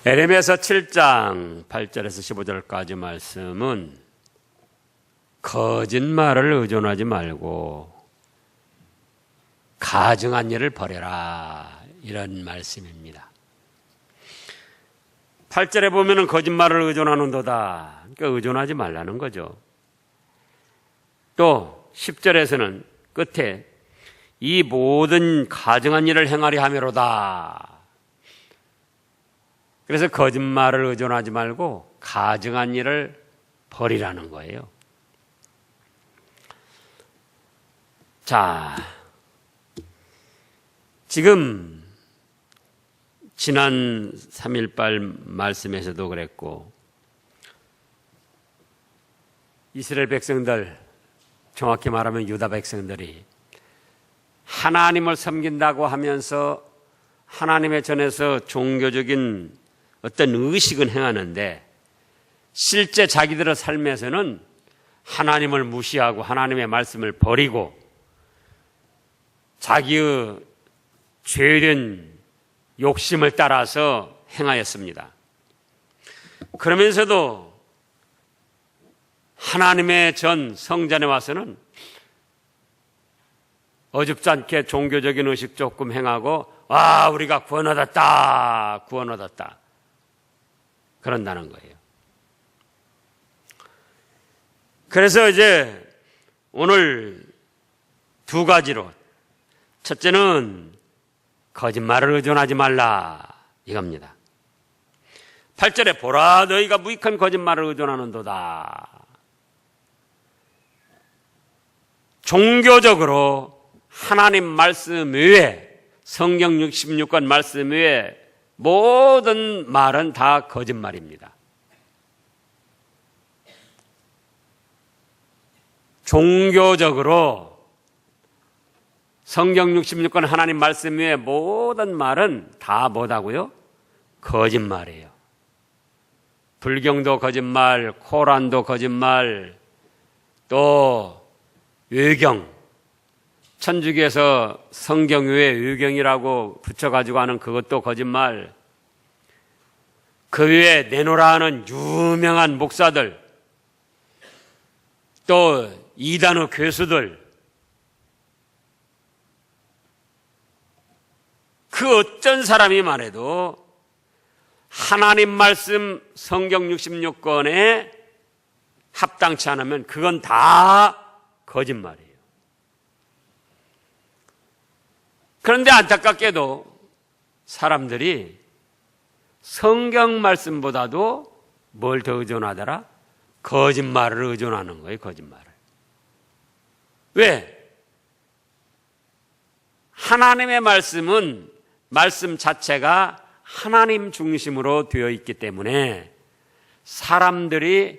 에레미야서 7장 8절에서 15절까지 말씀은 거짓말을 의존하지 말고 가증한 일을 버려라, 이런 말씀입니다. 8절에 보면은 거짓말을 의존하는도다. 그러니까 의존하지 말라는 거죠. 또 10절에서는 끝에 이 모든 가증한 일을 행하려 함이로다. 그래서 거짓말을 의존하지 말고 가증한 일을 버리라는 거예요. 자, 지금 지난 3.18 말씀에서도 그랬고, 이스라엘 백성들, 정확히 말하면 유다 백성들이 하나님을 섬긴다고 하면서 하나님의 전에서 종교적인 어떤 의식은 행하는데 실제 자기들의 삶에서는 하나님을 무시하고 하나님의 말씀을 버리고 자기의 죄된 욕심을 따라서 행하였습니다. 그러면서도 하나님의 전 성전에 와서는 어줍지 않게 종교적인 의식 조금 행하고 우리가 구원 얻었다 그런다는 거예요. 그래서 이제 오늘 두 가지로, 첫째는 거짓말을 의존하지 말라, 이겁니다. 8절에 보라, 너희가 무익한 거짓말을 의존하는도다. 종교적으로 하나님 말씀 외에, 성경 66권 말씀 외에 모든 말은 다 거짓말입니다. 종교적으로 성경 66권 하나님 말씀 외에 모든 말은 다 뭐다고요? 거짓말이에요. 불경도 거짓말, 코란도 거짓말, 또 외경, 천주교에서 성경 외에 외경이라고 붙여가지고 하는 그것도 거짓말, 그 외에 내노라 하는 유명한 목사들, 또 이단의 교수들, 그 어떤 사람이 말해도 하나님 말씀 성경 66권에 합당치 않으면 그건 다 거짓말이에요. 그런데 안타깝게도 사람들이 성경 말씀보다도 뭘 더 의존하더라? 거짓말을 의존하는 거예요, 거짓말을. 왜? 하나님의 말씀은 말씀 자체가 하나님 중심으로 되어 있기 때문에 사람들이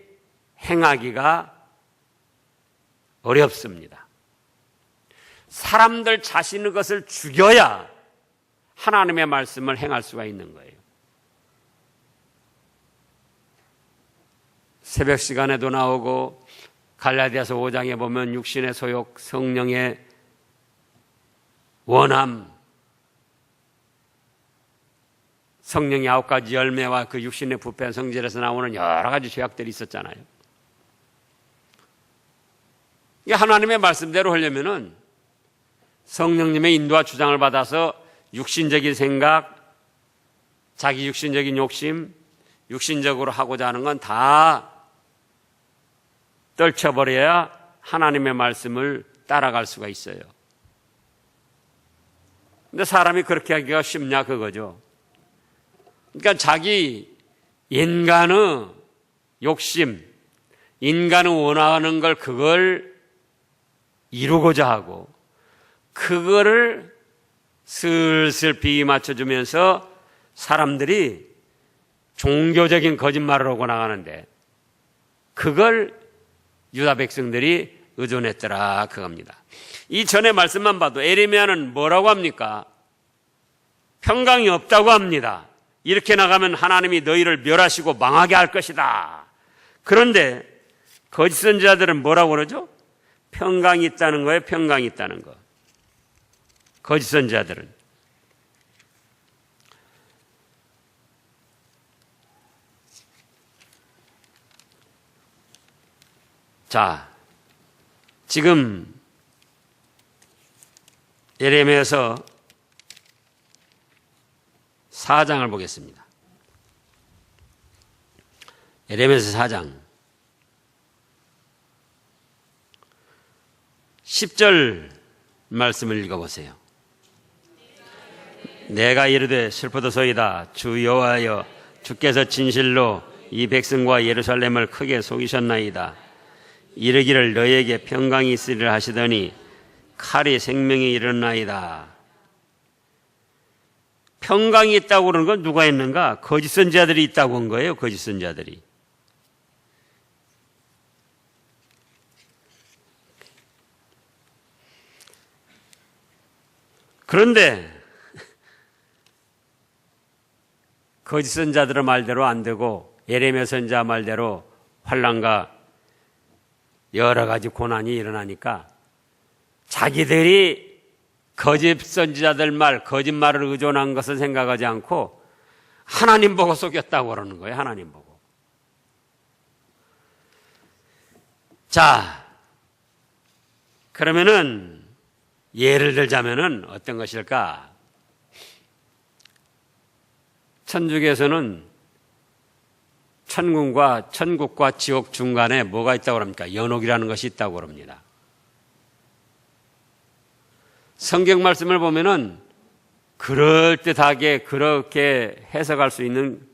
행하기가 어렵습니다. 사람들 자신의 것을 죽여야 하나님의 말씀을 행할 수가 있는 거예요. 새벽 시간에도 나오고 갈라디아서 5장에 보면 육신의 소욕, 성령의 원함, 성령의 9가지 열매와 그 육신의 부패한 성질에서 나오는 여러 가지 죄악들이 있었잖아요. 이게 하나님의 말씀대로 하려면은 성령님의 인도와 주장을 받아서 육신적인 생각, 자기 육신적인 욕심, 육신적으로 하고자 하는 건 다 떨쳐버려야 하나님의 말씀을 따라갈 수가 있어요. 근데 사람이 그렇게 하기가 쉽냐, 그거죠. 그러니까 자기 인간의 욕심, 인간의 원하는 걸 그걸 이루고자 하고 그거를 슬슬 비위 맞춰주면서 사람들이 종교적인 거짓말을 하고 나가는데 그걸 유다 백성들이 의존했더라, 그겁니다. 이 전의 말씀만 봐도 에레미야는 뭐라고 합니까? 평강이 없다고 합니다. 이렇게 나가면 하나님이 너희를 멸하시고 망하게 할 것이다. 그런데 거짓 선지자들은 뭐라고 그러죠? 평강이 있다는 거예요, 평강이 있다는 거. 거짓 선지자들은. 자, 지금 예레미야서 4장을 보겠습니다. 예레미야서 4장 10절 말씀을 읽어보세요. 내가 이르되 슬프도소이다. 주 여호와여, 주께서 진실로 이 백성과 예루살렘을 크게 속이셨나이다. 이르기를 너에게 평강이 있으리라 하시더니 칼이 생명이 이르나이다. 평강이 있다고 그러는 건 누가 했는가? 거짓 선지자들이 있다고 한 거예요. 거짓 선지자들이. 그런데 거짓 선지자들의 말대로 안 되고 예레미야 선지자 말대로 환난과 여러 가지 고난이 일어나니까 자기들이 거짓 선지자들 말, 거짓말을 의존한 것을 생각하지 않고 하나님 보고 속였다고 그러는 거예요. 하나님 보고. 자, 그러면은 예를 들자면은 어떤 것일까? 천주교에서는 천국과 지옥 중간에 뭐가 있다고 합니까? 연옥이라는 것이 있다고 합니다. 성경 말씀을 보면은 그럴듯하게 그렇게 해석할 수 있는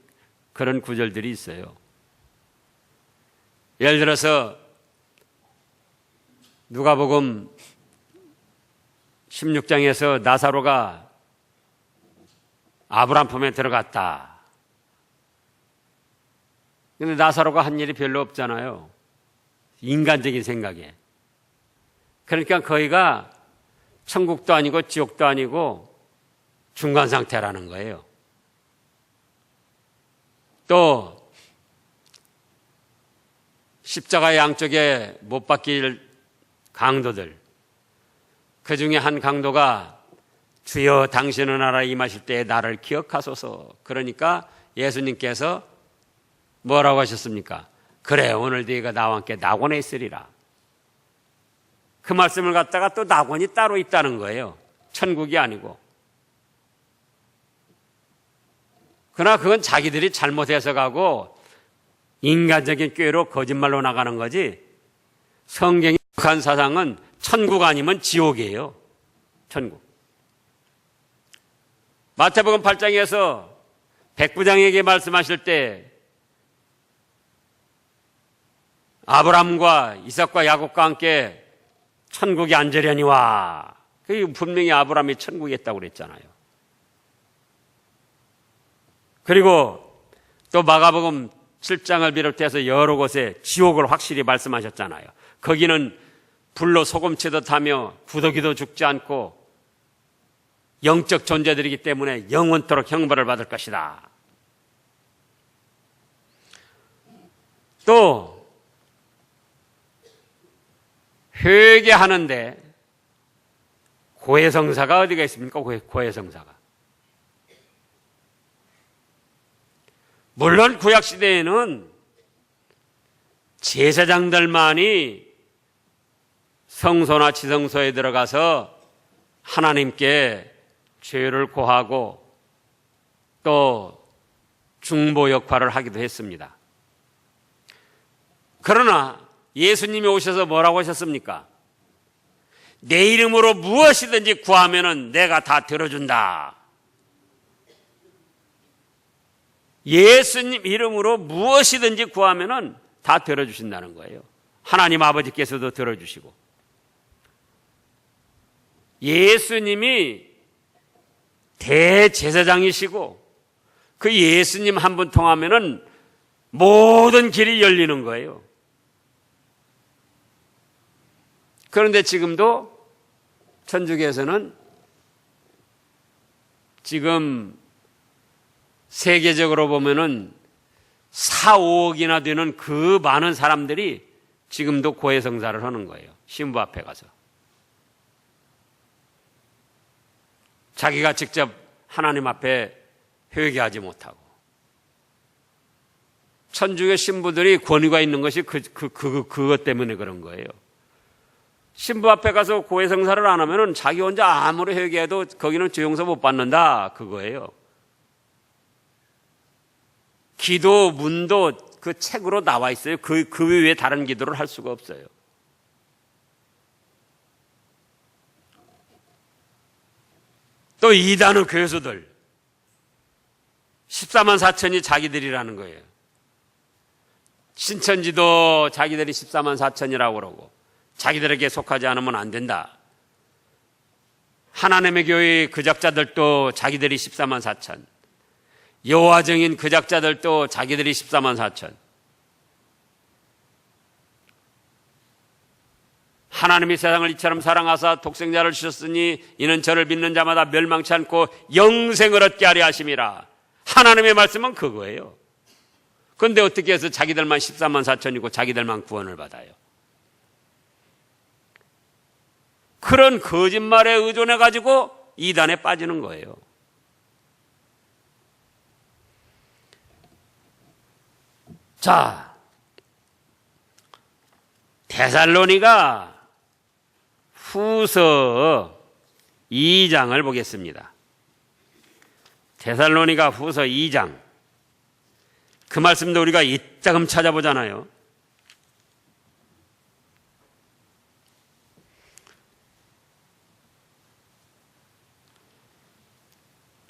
그런 구절들이 있어요. 예를 들어서 누가복음 16장에서 나사로가 아브라함 품에 들어갔다. 근데 나사로가 한 일이 별로 없잖아요. 인간적인 생각에. 그러니까 거기가 천국도 아니고 지옥도 아니고 중간 상태라는 거예요. 또 십자가 양쪽에 못 박힐 강도들, 그 중에 한 강도가 주여 당신의 나라에 임하실 때에 나를 기억하소서. 그러니까 예수님께서 뭐라고 하셨습니까? 그래, 오늘 네가 나와 함께 낙원에 있으리라. 그 말씀을 갖다가 또 낙원이 따로 있다는 거예요. 천국이 아니고. 그러나 그건 자기들이 잘못 해석하고 인간적인 꾀로 거짓말로 나가는 거지, 성경의 한 사상은 천국 아니면 지옥이에요. 천국. 마태복음 8장에서 백부장에게 말씀하실 때 아브라함과 이삭과 야곱과 함께 천국에 앉으려니와, 그게 분명히 아브라함이 천국에 있다고 그랬잖아요. 그리고 또 마가복음 7장을 비롯해서 여러 곳에 지옥을 확실히 말씀하셨잖아요. 거기는 불로 소금치듯 하며 구더기도 죽지 않고 영적 존재들이기 때문에 영원토록 형벌을 받을 것이다. 또 회개하는데 고해성사가 어디가 있습니까? 고해성사가. 물론 구약시대에는 제사장들만이 성소나 지성소에 들어가서 하나님께 죄를 고하고 또 중보 역할을 하기도 했습니다. 그러나 예수님이 오셔서 뭐라고 하셨습니까? 내 이름으로 무엇이든지 구하면은 내가 다 들어준다. 예수님 이름으로 무엇이든지 구하면은 다 들어주신다는 거예요. 하나님 아버지께서도 들어주시고, 예수님이 대제사장이시고 그 예수님 한 분 통하면은 모든 길이 열리는 거예요. 그런데 지금도 천주교에서는 지금 세계적으로 보면은 4, 5억이나 되는 그 많은 사람들이 지금도 고해성사를 하는 거예요. 신부 앞에 가서. 자기가 직접 하나님 앞에 회개하지 못하고 천주교 신부들이 권위가 있는 것이 그것 때문에 그런 거예요. 신부 앞에 가서 고해성사를 안 하면은 자기 혼자 아무리 회개해도 거기는 죄용서 못 받는다. 그거예요. 기도, 문도 그 책으로 나와 있어요. 그 외에 다른 기도를 할 수가 없어요. 또 이단의 교수들 14만 4천이 자기들이라는 거예요. 신천지도 자기들이 14만 4천이라고 그러고 자기들에게 속하지 않으면 안 된다. 하나님의 교회 그작자들도 자기들이 14만 4천, 여호와 증인 그작자들도 자기들이 14만 4천. 하나님이 세상을 이처럼 사랑하사 독생자를 주셨으니 이는 저를 믿는 자마다 멸망치 않고 영생을 얻게 하려 하심이라. 하나님의 말씀은 그거예요. 그런데 어떻게 해서 자기들만 14만 4천이고 자기들만 구원을 받아요? 그런 거짓말에 의존해 가지고 이단에 빠지는 거예요. 자, 데살로니가 후서 2장을 보겠습니다. 데살로니가 후서 2장. 그 말씀도 우리가 이따금 찾아보잖아요.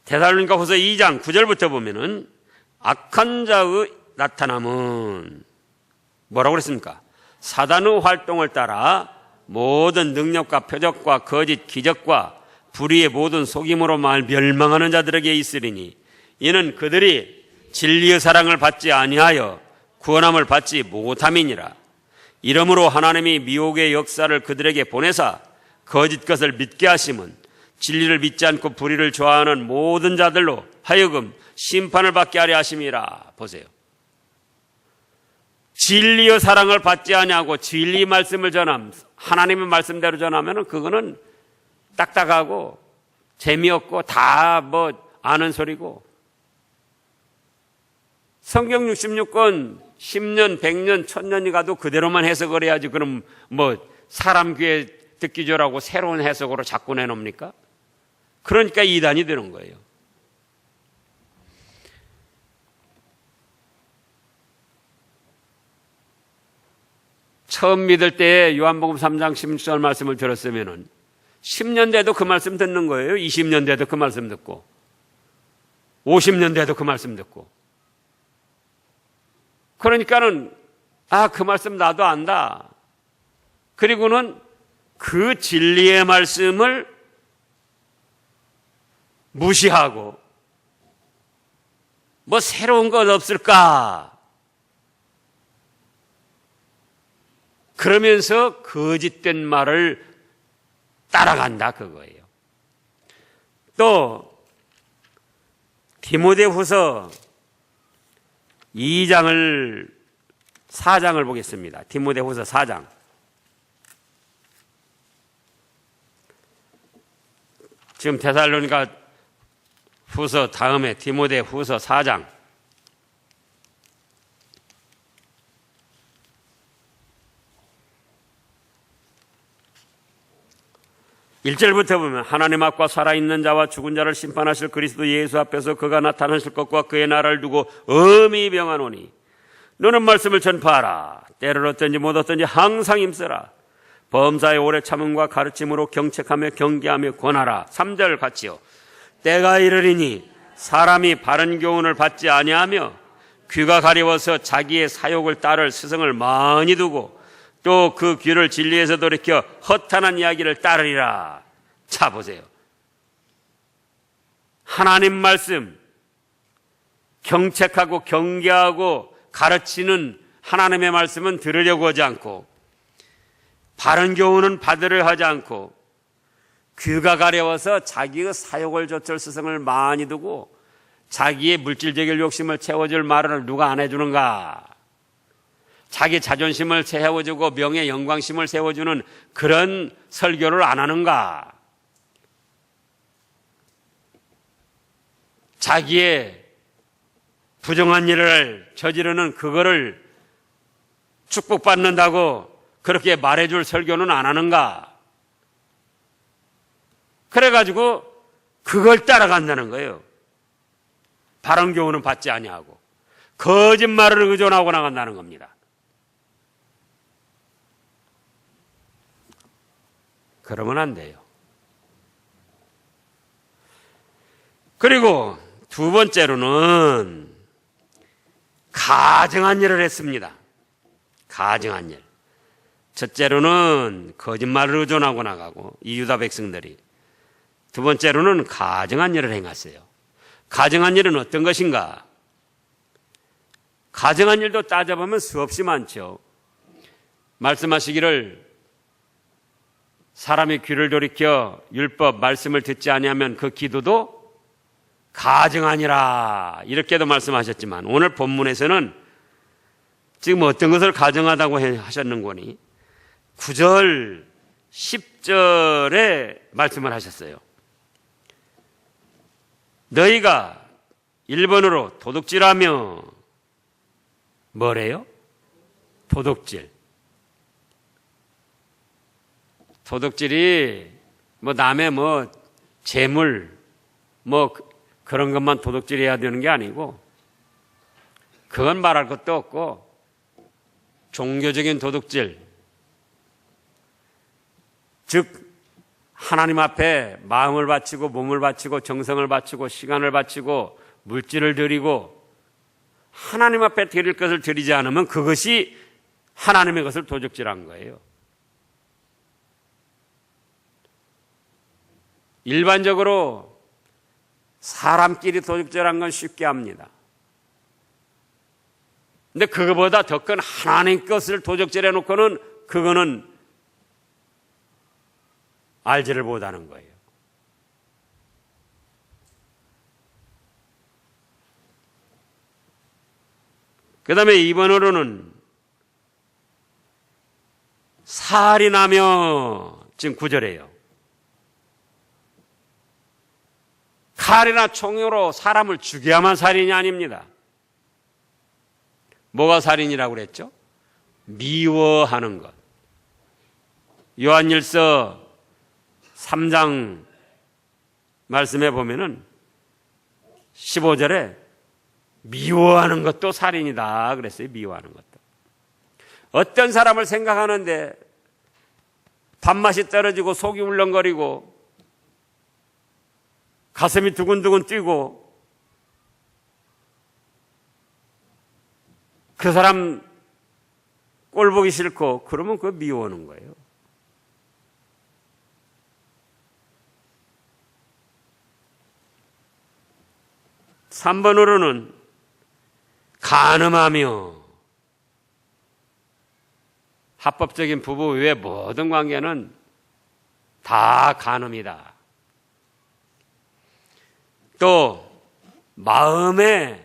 데살로니가 후서 2장 9절부터 보면은 악한 자의 나타남은 뭐라고 그랬습니까? 사단의 활동을 따라 모든 능력과 표적과 거짓 기적과 불의의 모든 속임으로 말 멸망하는 자들에게 있으리니 이는 그들이 진리의 사랑을 받지 아니하여 구원함을 받지 못함이니라. 이러므로 하나님이 미혹의 역사를 그들에게 보내사 거짓 것을 믿게 하심은 진리를 믿지 않고 불의를 좋아하는 모든 자들로 하여금 심판을 받게 하려 하심이라. 보세요. 진리의 사랑을 받지 아니하고 진리 말씀을 전함, 하나님의 말씀대로 전하면 그거는 딱딱하고 재미없고 다 아는 소리고, 성경 66권 10년, 100년, 1000년이 가도 그대로만 해석을 해야지. 그럼 사람 귀에 듣기 좋으라고 새로운 해석으로 자꾸 내놓습니까? 그러니까 이단이 되는 거예요. 처음 믿을 때 요한복음 3장 16절 말씀을 들었으면은 10년 돼도 그 말씀 듣는 거예요. 20년 돼도 그 말씀 듣고 50년 돼도 그 말씀 듣고. 그러니까는 그 말씀 나도 안다. 그리고는 그 진리의 말씀을 무시하고 새로운 것 없을까? 그러면서 거짓된 말을 따라간다 그거예요. 또 디모데후서 4장을 보겠습니다. 디모데후서 4장. 지금 데살로니가 후서 다음에 디모데후서 4장. 1절부터 보면 하나님 앞과 살아있는 자와 죽은 자를 심판하실 그리스도 예수 앞에서 그가 나타나실 것과 그의 나라를 두고 엄히 명하노니 너는 말씀을 전파하라. 때를 얻든지 못 얻든지 항상 힘쓰라. 범사의 오래 참음과 가르침으로 경책하며 경계하며 권하라. 3절 같이요. 때가 이르리니 사람이 바른 교훈을 받지 아니하며 귀가 가려워서 자기의 사욕을 따를 스승을 많이 두고 또 그 귀를 진리에서 돌이켜 허탄한 이야기를 따르리라. 자 보세요. 하나님 말씀 경책하고 경계하고 가르치는 하나님의 말씀은 들으려고 하지 않고, 바른 교훈은 받으려 하지 않고, 귀가 가려워서 자기의 사욕을 좇을 스승을 많이 두고 자기의 물질적인 욕심을 채워줄 말을 누가 안 해주는가? 자기 자존심을 채워주고 명예 영광심을 세워주는 그런 설교를 안 하는가? 자기의 부정한 일을 저지르는 그거를 축복받는다고 그렇게 말해줄 설교는 안 하는가? 그래가지고 그걸 따라간다는 거예요. 바른 교훈은 받지 아니하고 거짓말을 의존하고 나간다는 겁니다. 그러면 안 돼요. 그리고 두 번째로는 가증한 일을 했습니다. 가증한 일. 첫째로는 거짓말을 의존하고 나가고 이 유다 백성들이, 두 번째로는 가증한 일을 행했어요. 가증한 일은 어떤 것인가? 가증한 일도 따져보면 수없이 많죠. 말씀하시기를 사람이 귀를 돌이켜 율법 말씀을 듣지 아니하면 그 기도도 가증하니라, 이렇게도 말씀하셨지만 오늘 본문에서는 지금 어떤 것을 가증하다고 하셨는거니 9절 10절에 말씀을 하셨어요. 너희가 일본어로 도둑질하며, 뭐래요? 도둑질. 도둑질이 남의 재물 그런 것만 도둑질해야 되는 게 아니고, 그건 말할 것도 없고 종교적인 도둑질, 즉 하나님 앞에 마음을 바치고 몸을 바치고 정성을 바치고 시간을 바치고 물질을 드리고 하나님 앞에 드릴 것을 드리지 않으면 그것이 하나님의 것을 도둑질한 거예요. 일반적으로 사람끼리 도둑질한 건 쉽게 합니다. 근데 그거보다 더 큰 하나님 것을 도둑질해 놓고는 그거는 알지를 못하는 거예요. 그 다음에 2번으로는 살인하며, 지금 9절이에요. 칼이나 총으로 사람을 죽여야만 살인이 아닙니다. 뭐가 살인이라고 그랬죠? 미워하는 것. 요한일서 3장 말씀해 보면은 15절에 미워하는 것도 살인이다 그랬어요. 미워하는 것도. 어떤 사람을 생각하는데 밥맛이 떨어지고 속이 울렁거리고 가슴이 두근두근 뛰고 그 사람 꼴 보기 싫고 그러면 그거 미워하는 거예요. (3번으로는) 간음하며, 합법적인 부부 외의 모든 관계는 다 간음이다. 또 마음에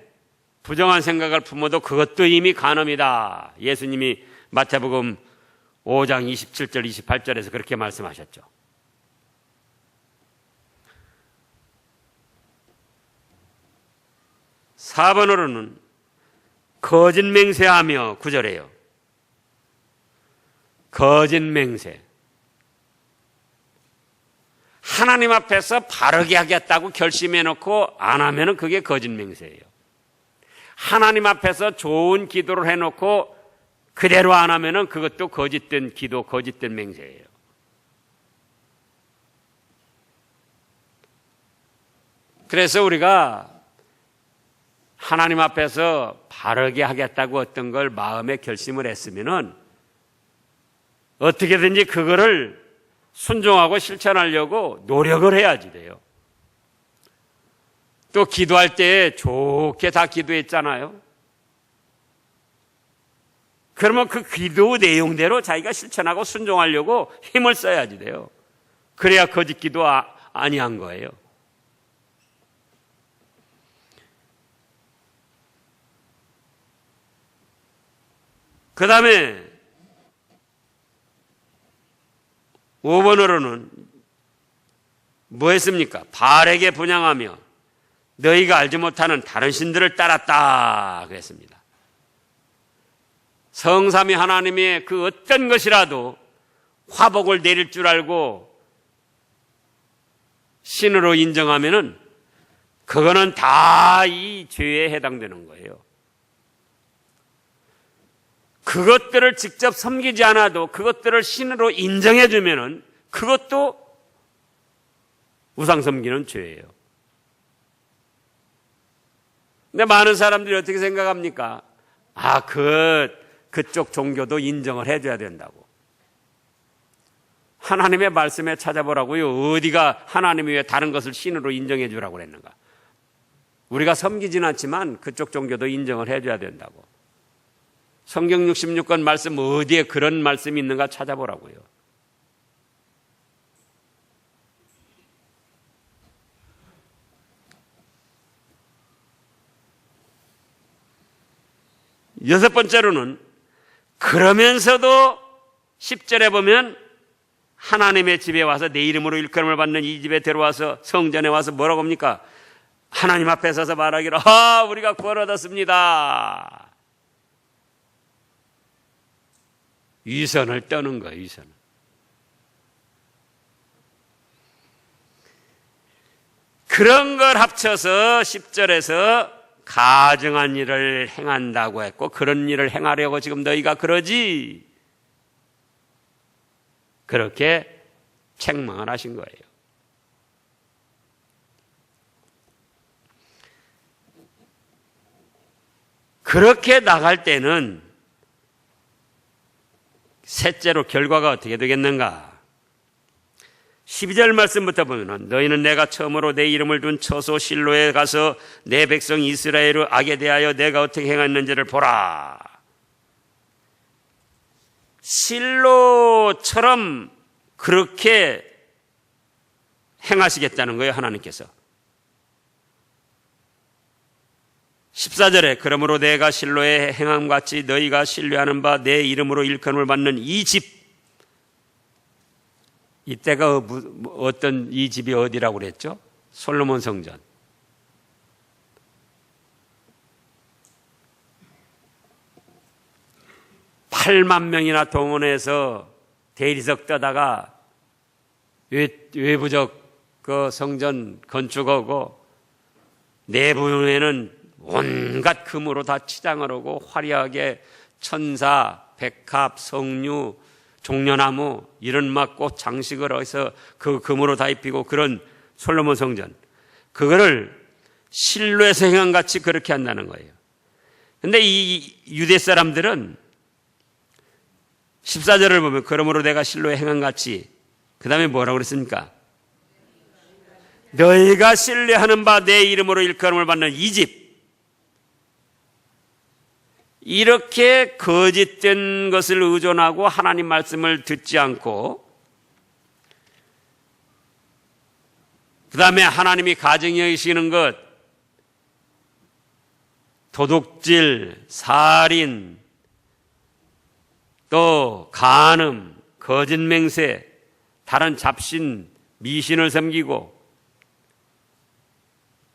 부정한 생각을 품어도 그것도 이미 간음이다. 예수님이 마태복음 5장 27절 28절에서 그렇게 말씀하셨죠. (4번으로는) 거짓 맹세하며, 9절에요. 거짓 맹세. 하나님 앞에서 바르게 하겠다고 결심해놓고 안 하면은 그게 거짓 맹세예요. 하나님 앞에서 좋은 기도를 해놓고 그대로 안 하면은 그것도 거짓된 기도, 거짓된 맹세예요. 그래서 우리가 하나님 앞에서 바르게 하겠다고 어떤 걸 마음에 결심을 했으면은 어떻게든지 그거를 순종하고 실천하려고 노력을 해야지 돼요. 또 기도할 때 좋게 다 기도했잖아요. 그러면 그 기도 내용대로 자기가 실천하고 순종하려고 힘을 써야지 돼요. 그래야 거짓 기도 아니한 거예요. 그 다음에 5번으로는 뭐 했습니까? 발에게 분향하며 너희가 알지 못하는 다른 신들을 따랐다 그랬습니다. 성삼위 하나님의 그 어떤 것이라도 화복을 내릴 줄 알고 신으로 인정하면은 그거는 다 이 죄에 해당되는 거예요. 그것들을 직접 섬기지 않아도 그것들을 신으로 인정해 주면은 그것도 우상 섬기는 죄예요. 근데 많은 사람들이 어떻게 생각합니까? 그쪽 종교도 인정을 해줘야 된다고. 하나님의 말씀에 찾아보라고요. 어디가 하나님이 왜 다른 것을 신으로 인정해 주라고 그랬는가? 우리가 섬기진 않지만 그쪽 종교도 인정을 해줘야 된다고. 성경 66권 말씀 어디에 그런 말씀이 있는가 찾아보라고요. 여섯 번째로는 그러면서도 10절에 보면 하나님의 집에 와서 내 이름으로 일컬음을 받는 이 집에 들어와서 성전에 와서 뭐라고 합니까? 하나님 앞에 서서 말하기를 우리가 구원 얻었습니다. 위선을 떠는 거예요. 위선을. 그런 걸 합쳐서 10절에서 가증한 일을 행한다고 했고 그런 일을 행하려고 지금 너희가 그러지 그렇게 책망을 하신 거예요. 그렇게 나갈 때는 셋째로 결과가 어떻게 되겠는가? 12절 말씀부터 보면 너희는 내가 처음으로 내 이름을 둔 처소 실로에 가서 내 백성 이스라엘의 악에 대하여 내가 어떻게 행했는지를 보라. 실로처럼 그렇게 행하시겠다는 거예요. 하나님께서. 14절에 그러므로 내가 실로에 행함같이 너희가 신뢰하는 바 내 이름으로 일컬음을 받는 이 집, 이때가 어떤 이 집이 어디라고 그랬죠? 솔로몬 성전. (8만 명이나) 동원해서 대리석 떠다가 외부적 그 성전 건축하고 내부에는 온갖 금으로 다 치장을 하고 화려하게 천사, 백합, 석류, 종려나무 이런 막 꽃 장식을 해서 그 금으로 다 입히고 그런 솔로몬 성전, 그거를 실로에서 행함같이 그렇게 한다는 거예요. 그런데 이 유대 사람들은 14절을 보면 그러므로 내가 실로에 행함같이, 그 다음에 뭐라고 그랬습니까? 너희가 신뢰하는 바 내 이름으로 일컬음을 받는 이 집, 이렇게 거짓된 것을 의존하고 하나님 말씀을 듣지 않고 그 다음에 하나님이 가증히 여기시는 것, 도둑질, 살인, 또 간음, 거짓맹세, 다른 잡신, 미신을 섬기고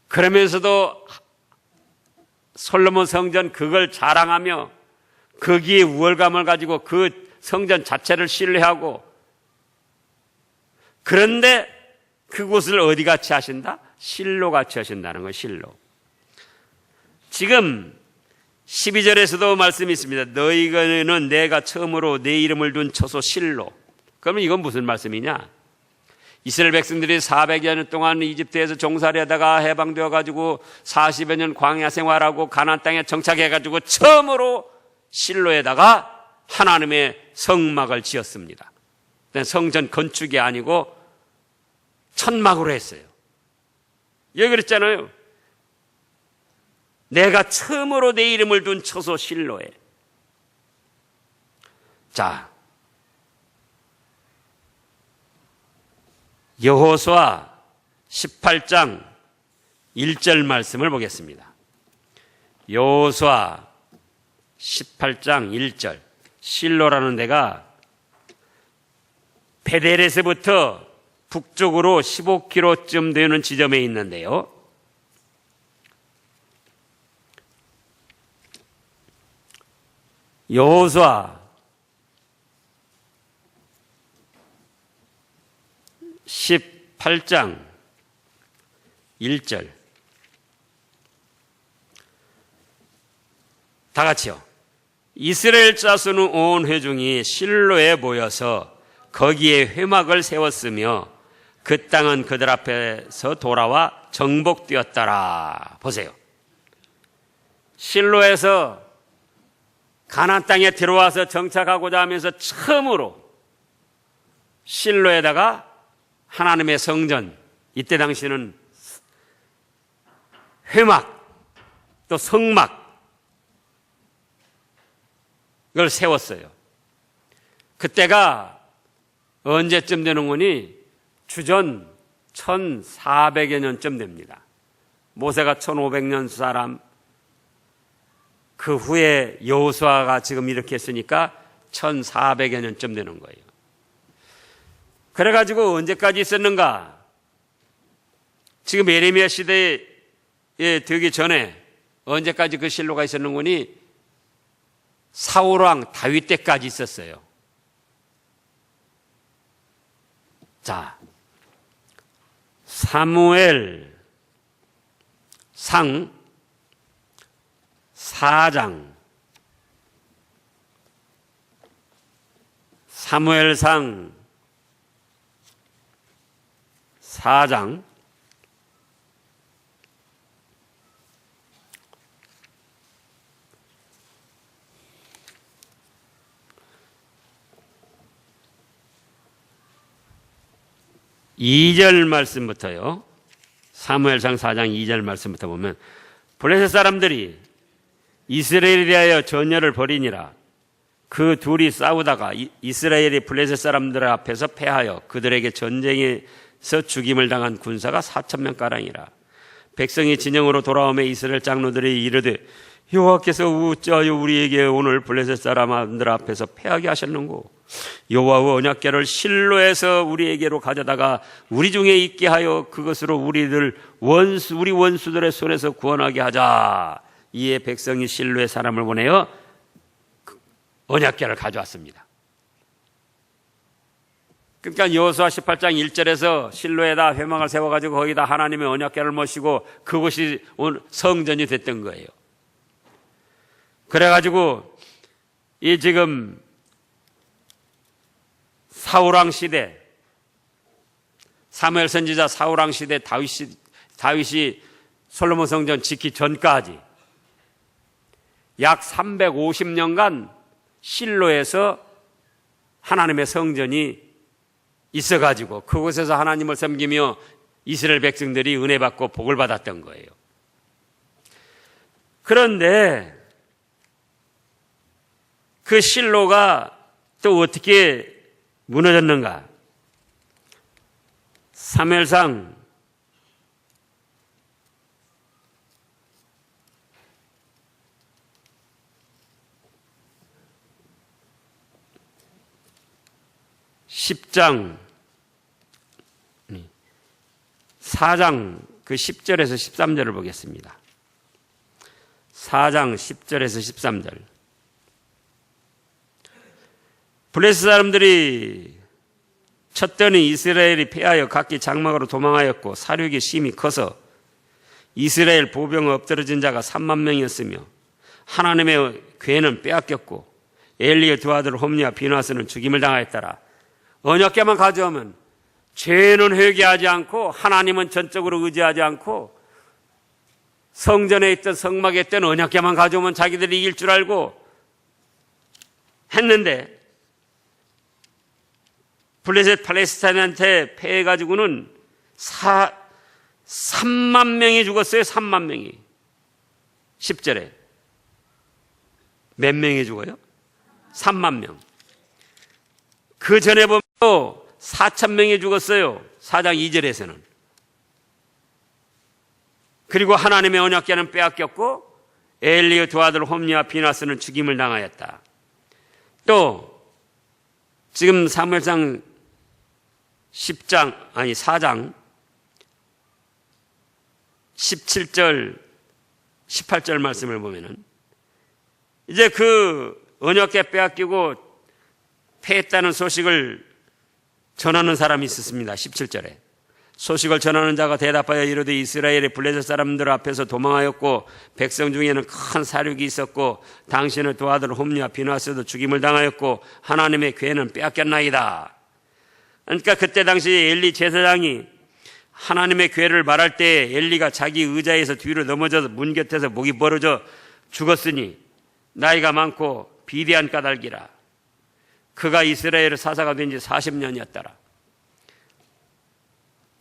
그러면서도 솔로몬 성전 그걸 자랑하며 거기에 우월감을 가지고 그 성전 자체를 신뢰하고, 그런데 그곳을 어디같이 하신다? 실로같이 하신다는 거예요. 실로. 지금 12절에서도 말씀이 있습니다. 너희는 내가 처음으로 내 이름을 둔 처소 실로. 그러면 이건 무슨 말씀이냐? 이스라엘 백성들이 400여 년 동안 이집트에서 종살이 하다가 해방되어 가지고 40여 년 광야 생활하고 가나안 땅에 정착해 가지고 처음으로 실로에다가 하나님의 성막을 지었습니다. 성전 건축이 아니고 천막으로 했어요. 여기 그랬잖아요. 내가 처음으로 내 이름을 둔 처소 실로에. 자, 여호수아 18장 1절 말씀을 보겠습니다. 여호수아 18장 1절. 실로라는 데가 베델에서부터 북쪽으로 15km쯤 되는 지점에 있는데요. 여호수아 18장 1절 다 같이요. 이스라엘 자손은 온 회중이 실로에 모여서 거기에 회막을 세웠으며 그 땅은 그들 앞에서 돌아와 정복되었더라. 보세요. 실로에서 가나안 땅에 들어와서 정착하고자 하면서 처음으로 실로에다가 하나님의 성전, 이때 당시는 회막 또 성막 이걸 세웠어요. 그때가 언제쯤 되는 거니? 주전 1400여 년쯤 됩니다. 모세가 1500년 사람, 그 후에 여호수아가 지금 이렇게 했으니까 1400여 년쯤 되는 거예요. 그래가지고 언제까지 있었는가? 지금 예레미야 시대에 되기 전에 언제까지 그 실로가 있었는 거니? 사울왕 다윗 때까지 있었어요. 자, 사무엘상 4장, 사무엘상 4장 2절 말씀부터요. 사무엘상 4장 2절 말씀부터 보면 블레셋 사람들이 이스라엘에 대하여 전열을 벌이니라. 그 둘이 싸우다가 이스라엘이 블레셋 사람들 앞에서 패하여 그들에게 전쟁에서 죽임을 당한 군사가 4,000명 가량이라. 백성이 진영으로 돌아오매 이스라엘 장로들이 이르되 여호와께서 어찌하여 우리에게 오늘 블레셋 사람들 앞에서 패하게 하셨는고? 여호와의 언약궤를 실로에서 우리에게로 가져다가 우리 중에 있게 하여 그것으로 우리 원수들의 손에서 구원하게 하자. 이에 백성이 실로의 사람을 보내어 언약궤를 가져왔습니다. 그러니까 여호수아 18장 1절에서 실로에다 회막을 세워가지고 거기다 하나님의 언약궤를 모시고 그곳이 성전이 됐던 거예요. 그래가지고 이 지금 사울왕 시대, 사무엘 선지자 사울왕 시대 다윗이 솔로몬 성전 짓기 전까지 약 350년간 실로에서 하나님의 성전이 있어가지고 그곳에서 하나님을 섬기며 이스라엘 백성들이 은혜 받고 복을 받았던 거예요. 그런데 그 실로가 또 어떻게 무너졌는가? 사무엘상 10장 4장 그 10절에서 13절을 보겠습니다. 4장 10절에서 13절. 블레셋 사람들이 쳤더니 이스라엘이 패하여 각기 장막으로 도망하였고 사륙이 심히 커서 이스라엘 보병 엎드러진 자가 3만 명이었으며 하나님의 궤는 빼앗겼고 엘리의 두 아들 홈리와 비나스는 죽임을 당하였더라. 언약궤만 가져오면 죄는 회개하지 않고 하나님은 전적으로 의지하지 않고 성전에 있던 성막에 있던 언약궤만 가져오면 자기들이 이길 줄 알고 했는데 블레셋 팔레스타인한테 패해가지고는 3만 명이 죽었어요. 3만 명이. 10절에 몇 명이 죽어요? 3만 명. 그 전에 보면 4천 명이 죽었어요. 4장 2절에서는. 그리고 하나님의 언약궤는 빼앗겼고 엘리의 두 아들 홈리와 비나스는 죽임을 당하였다. 또 지금 사무엘상 4장 17절 18절 말씀을 보면은 이제 그 언약궤 빼앗기고 패했다는 소식을 전하는 사람이 있었습니다. 17절에 소식을 전하는 자가 대답하여 이르되 이스라엘의 블레셋 사람들 앞에서 도망하였고 백성 중에는 큰 사륙이 있었고 당신의 두 아들 홈리와 비나스도 죽임을 당하였고 하나님의 궤는 빼앗겼나이다. 그러니까 그때 당시 엘리 제사장이 하나님의 궤를 말할 때 엘리가 자기 의자에서 뒤로 넘어져서 문 곁에서 목이 벌어져 죽었으니 나이가 많고 비대한 까닭이라. 그가 이스라엘의 사사가 된 지 40년이었더라.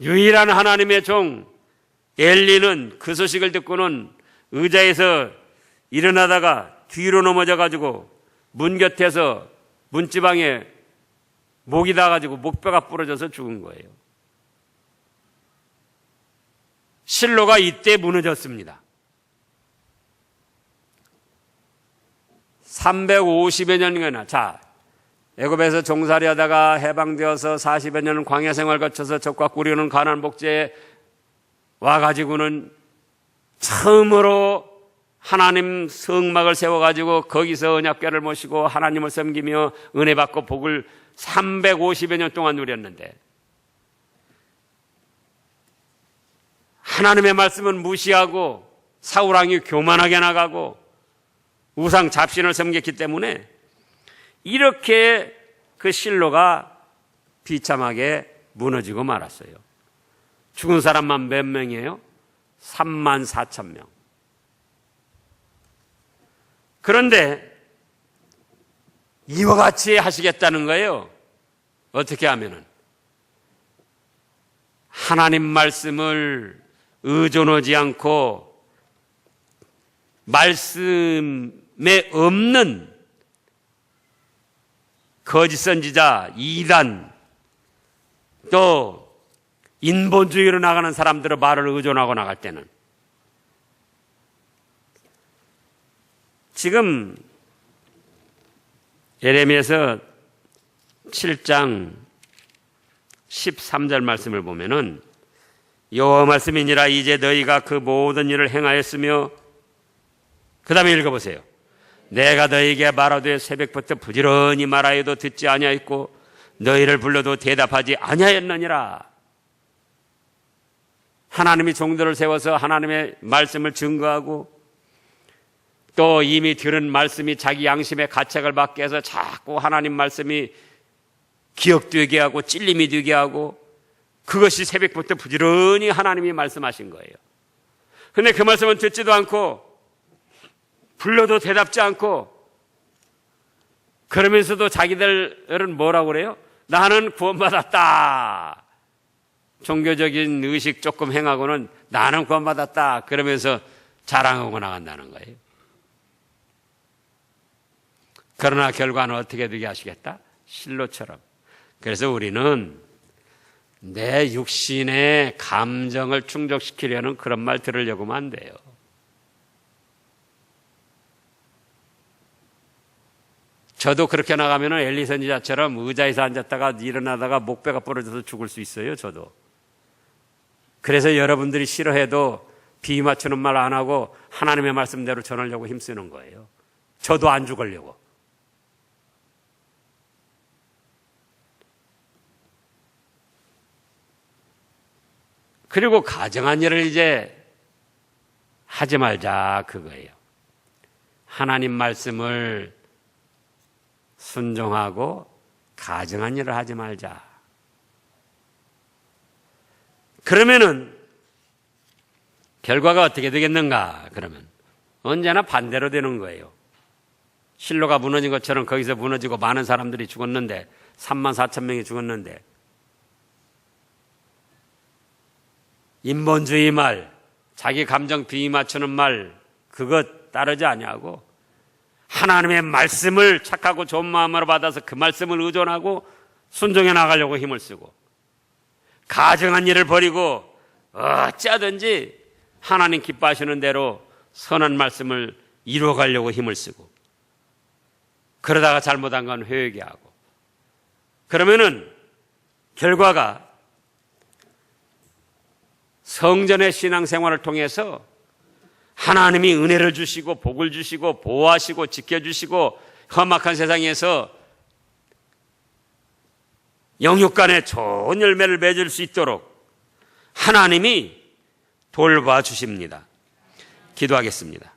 유일한 하나님의 종 엘리는 그 소식을 듣고는 의자에서 일어나다가 뒤로 넘어져 가지고 문 곁에서 문지방에 목이 닿아가지고 목뼈가 부러져서 죽은 거예요. 실로가 이때 무너졌습니다. 350여 년이나 애굽에서 종살이 하다가 해방되어서 40여 년 광야 생활 거쳐서 적과 꾸려는 가나안 복지에 와가지고는 처음으로 하나님 성막을 세워가지고 거기서 언약궤를 모시고 하나님을 섬기며 은혜 받고 복을 350여 년 동안 누렸는데 하나님의 말씀은 무시하고 사울왕이 교만하게 나가고 우상 잡신을 섬겼기 때문에 이렇게 그 실로가 비참하게 무너지고 말았어요. 죽은 사람만 몇 명이에요? 34,000명. 그런데 이와 같이 하시겠다는 거예요. 어떻게 하면은 하나님 말씀을 의존하지 않고 말씀에 없는 거짓 선지자, 이단, 또 인본주의로 나가는 사람들의 말을 의존하고 나갈 때는 지금 예레미야서 7장 13절 말씀을 보면은 여호와 말씀이니라 이제 너희가 그 모든 일을 행하였으며 그 다음에 읽어보세요. 내가 너희에게 말하되 새벽부터 부지런히 말하여도 듣지 아니하였고 너희를 불러도 대답하지 아니하였느니라. 하나님이 종들을 세워서 하나님의 말씀을 증거하고 또 이미 들은 말씀이 자기 양심의 가책을 받게 해서 자꾸 하나님 말씀이 기억되게 하고 찔림이 되게 하고 그것이 새벽부터 부지런히 하나님이 말씀하신 거예요. 그런데 그 말씀은 듣지도 않고 불러도 대답지 않고 그러면서도 자기들은 뭐라고 그래요? 나는 구원받았다. 종교적인 의식 조금 행하고는 나는 구원받았다. 그러면서 자랑하고 나간다는 거예요. 그러나 결과는 어떻게 되게 하시겠다? 실로처럼. 그래서 우리는 내 육신의 감정을 충족시키려는 그런 말 들으려고 하면 안 돼요. 저도 그렇게 나가면 엘리 선지자처럼 의자에서 앉았다가 일어나다가 목뼈가 부러져서 죽을 수 있어요. 저도. 그래서 여러분들이 싫어해도 비 맞추는 말 안 하고 하나님의 말씀대로 전하려고 힘쓰는 거예요. 저도 안 죽으려고. 그리고 가정한 일을 이제 하지 말자 그거예요. 하나님 말씀을 순종하고 가정한 일을 하지 말자. 그러면은 결과가 어떻게 되겠는가? 그러면 언제나 반대로 되는 거예요. 실로가 무너진 것처럼 거기서 무너지고 많은 사람들이 죽었는데 34,000명이 죽었는데 인본주의 말, 자기 감정 비위 맞추는 말 그것 따르지 아니하고 하나님의 말씀을 착하고 좋은 마음으로 받아서 그 말씀을 의존하고 순종해 나가려고 힘을 쓰고 가정한 일을 버리고 어찌하든지 하나님 기뻐하시는 대로 선한 말씀을 이루어가려고 힘을 쓰고 그러다가 잘못한 건 회개하고 그러면은 결과가 성전의 신앙생활을 통해서 하나님이 은혜를 주시고 복을 주시고 보호하시고 지켜주시고 험악한 세상에서 영육 간에 좋은 열매를 맺을 수 있도록 하나님이 돌봐 주십니다. 기도하겠습니다.